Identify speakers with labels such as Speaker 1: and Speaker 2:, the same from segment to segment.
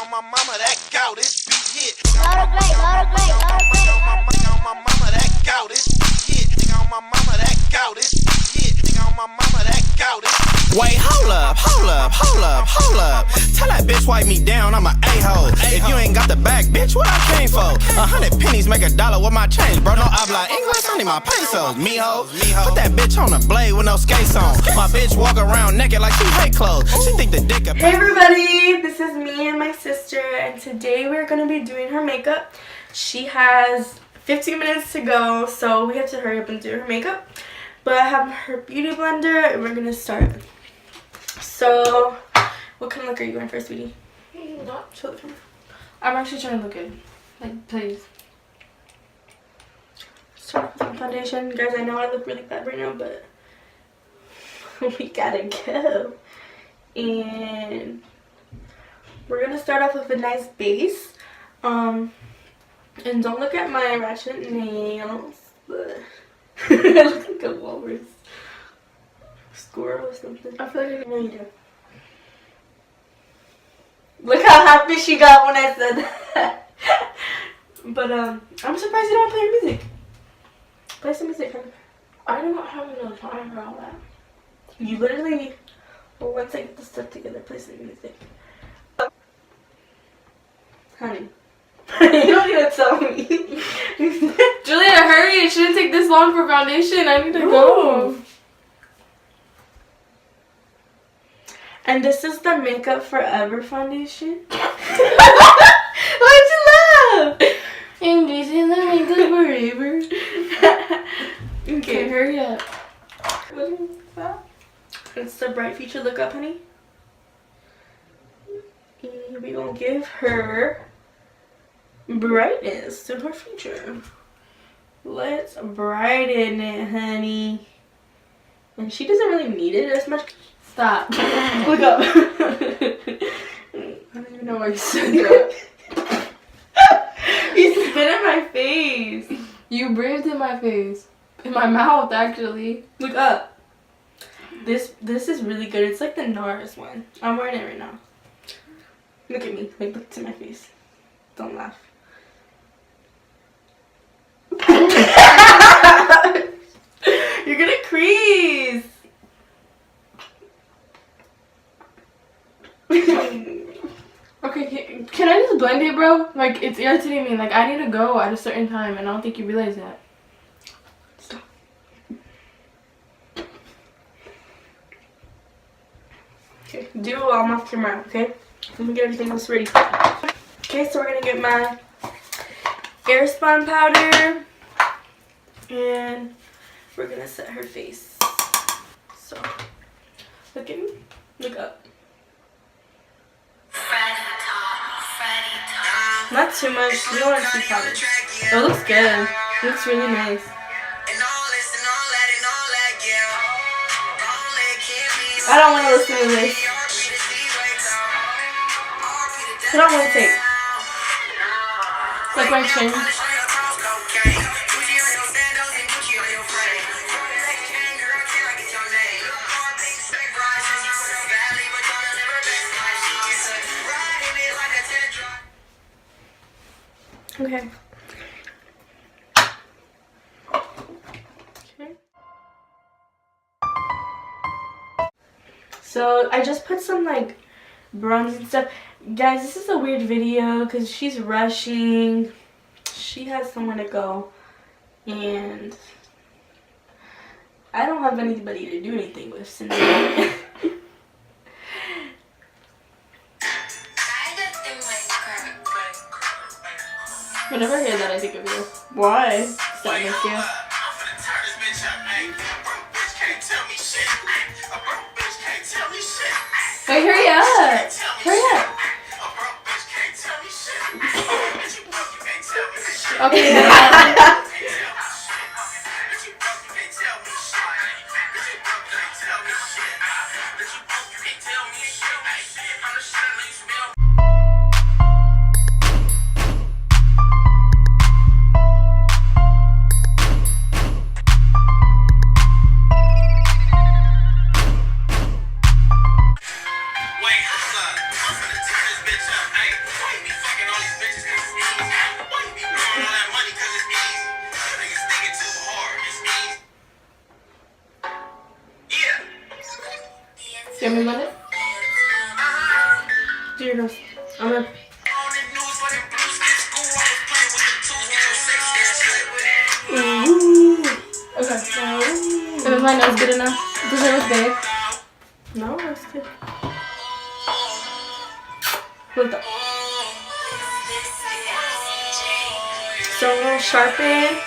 Speaker 1: on my mama, that gout, it be it.
Speaker 2: On my
Speaker 1: mama, that gout, it be it. On my mama, that gout, it be it. On my mama, that gout, it.
Speaker 3: Wait, hold up. Tell that bitch wipe me down, I'm a a-hole. If you ain't got the bag, bitch, what I came for? 100 pennies make $1 with my change, bro. No habla English, I need my pesos. Mijo, put that bitch on the blade with no skates on. My bitch walk around naked like she hate clothes. She think the dick up.
Speaker 2: Hey everybody, this is me and my sister, and today we're gonna be doing her makeup. She has 15 minutes to go, so we have to hurry up and do her makeup. But I have her beauty blender, and we're gonna start. So, what kind of look are you going first, sweetie? Show the camera.
Speaker 4: I'm actually trying to look good. Like, please.
Speaker 2: Start off with some foundation. Guys, I know I look really bad right now, but we gotta go. And we're gonna start off with a nice base. And don't look at my ratchet nails, but I look like a walrus. Squirrel or something. I feel like I know you do. Look how happy she got when I said that. But I'm surprised you don't play your music. Play some music, honey.
Speaker 4: I don't have enough time for all that.
Speaker 2: You literally, well, once I get the stuff together, play some music. Honey. You don't need to tell me.
Speaker 4: Julia, hurry! It shouldn't take this long for foundation. I need to go.
Speaker 2: And this is the Makeup Forever foundation. Why'd you laugh?
Speaker 4: And this is the Makeup Forever. Okay, hurry up.
Speaker 2: What is that? It's the Bright Future Look Up, honey. And we're gonna give her brightness to her future. Let's brighten it, honey. And she doesn't really need it as much.
Speaker 4: Stop.
Speaker 2: Look up. I don't even know why you said that. You spit in my face.
Speaker 4: You breathed in my face. In my mouth, actually.
Speaker 2: Look up. This is really good. It's like the NARS one. I'm wearing it right now. Look at me. Like, look to my face. Don't laugh. You're gonna crease.
Speaker 4: Okay, can I just blend it, bro? Like, it's irritating me. Like, I need to go at a certain time, and I don't think you realize that.
Speaker 2: Stop. Okay, do I'm off camera, okay? Let me get everything else ready. Okay, so we're gonna get my Airspun powder, and we're gonna set her face. So, look at me. Look up. Not too much. You don't want to see powder. Oh, it looks good. It looks really nice. I don't want to listen to this. I don't want to take.
Speaker 4: It's like my chin.
Speaker 2: Okay. So I just put some like bronze and stuff. Guys, this is a weird video because she's rushing. She has somewhere to go. And I don't have anybody to do anything with since
Speaker 4: Whenever I hear that, I think of you.
Speaker 2: Why?
Speaker 4: Stop, miss you. Wait, hurry up! Hurry up! Okay, Get me money.
Speaker 2: Do your nose. I'm gonna. Ooh.
Speaker 4: Okay. And is my nose good enough? Does it look big?
Speaker 2: No, it's good. Look up. So I'm gonna sharpen.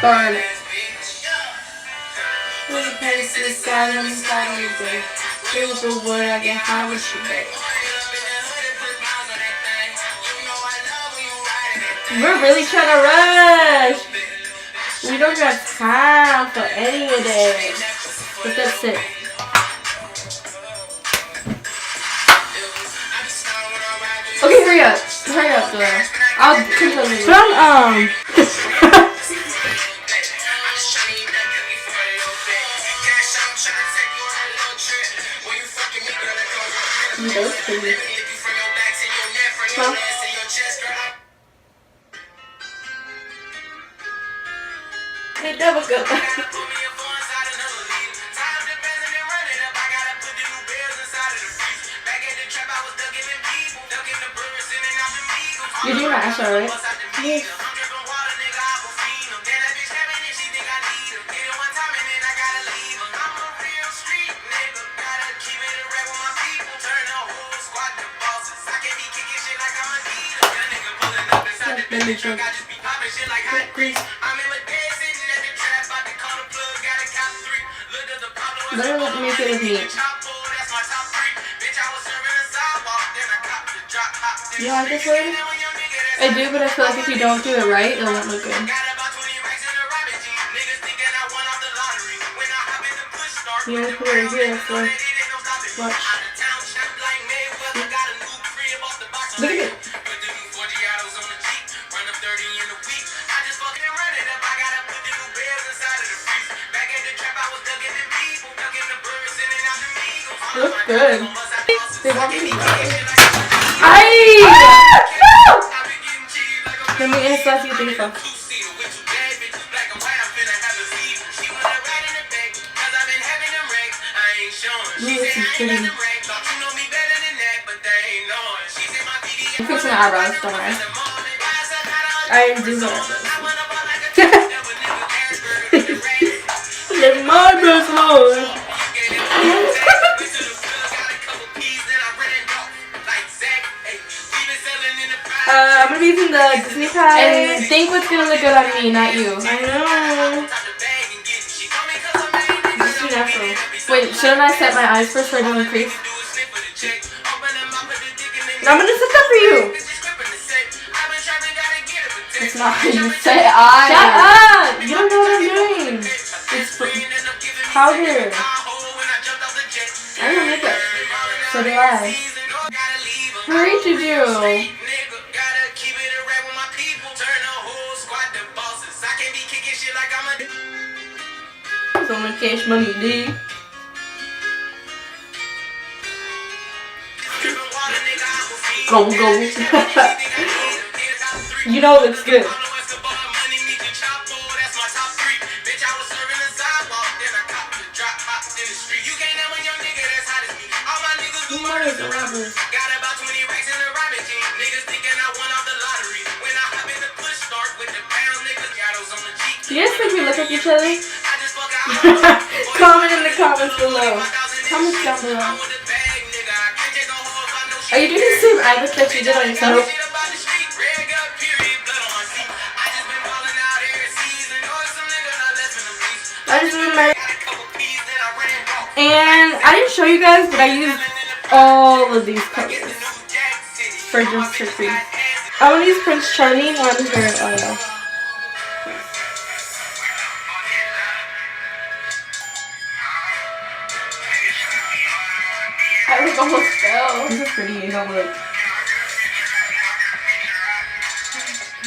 Speaker 4: Burn it.
Speaker 2: We're really trying to rush. We don't got time for any of that. But that's it.
Speaker 4: Okay, hurry up. Hurry up, Dora. I'll control you.
Speaker 2: From Those pretty. Huh? It never go.
Speaker 4: You're doing my eyeshadow, right?
Speaker 2: Yes. Let me try.
Speaker 4: Better let me make it with me.
Speaker 2: You like this lady?
Speaker 4: I do, but I feel like if you don't do it right, it won't look good.
Speaker 2: You only put it right here, so watch.
Speaker 4: Look at it.
Speaker 2: Looks good.
Speaker 4: They want me to
Speaker 2: Aye! No! Let me Insta you think so. This is pretty.
Speaker 4: I'm fixing the eyebrows, don't worry.
Speaker 2: I do know Let my breath alone. I'm gonna be using the Disney pie.
Speaker 4: And think what's gonna look good on me, not you.
Speaker 2: I know. Just be natural.
Speaker 4: Wait, shouldn't I set my eyes first so I don't increase?
Speaker 2: I'm gonna set that for you.
Speaker 4: It's not how you say eyes.
Speaker 2: Shut up! You don't know what I'm doing. It's powder. I don't make it.
Speaker 4: So do I. Hurry to do.
Speaker 2: So much cash money, dude. Go, go. You know it looks good. Do you guys think we look like each other? Comment in the comments below. Comments down below.
Speaker 4: Are you doing the same eye look that you did on yourself?
Speaker 2: And I didn't show you guys, but I used all of these colors for just for free. I want to use Prince Charming on her.
Speaker 4: I like almost fell.
Speaker 2: This is pretty. You know, like.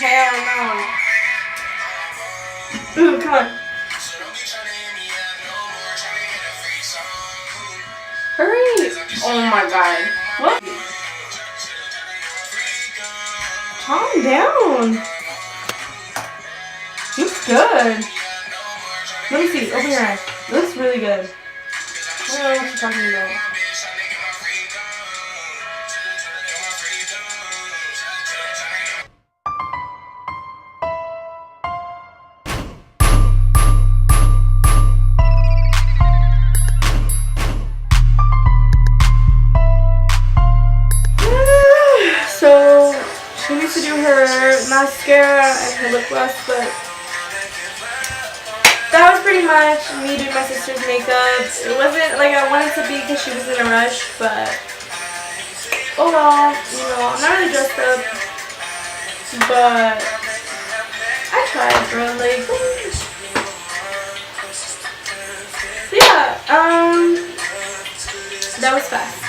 Speaker 4: Hell no.
Speaker 2: Ooh, come on.
Speaker 4: Hurry! Oh my god.
Speaker 2: What? Calm down.
Speaker 4: good. Let me see. Open your eyes. It looks really good. I don't know what you're talking about.
Speaker 2: So she needs to do her mascara and her lip gloss, but that was pretty much me doing my sister's makeup. It wasn't like I wanted to be because she was in a rush, but oh well, you know, I'm not really dressed up, but I tried, bro. Like, so yeah, that was fast.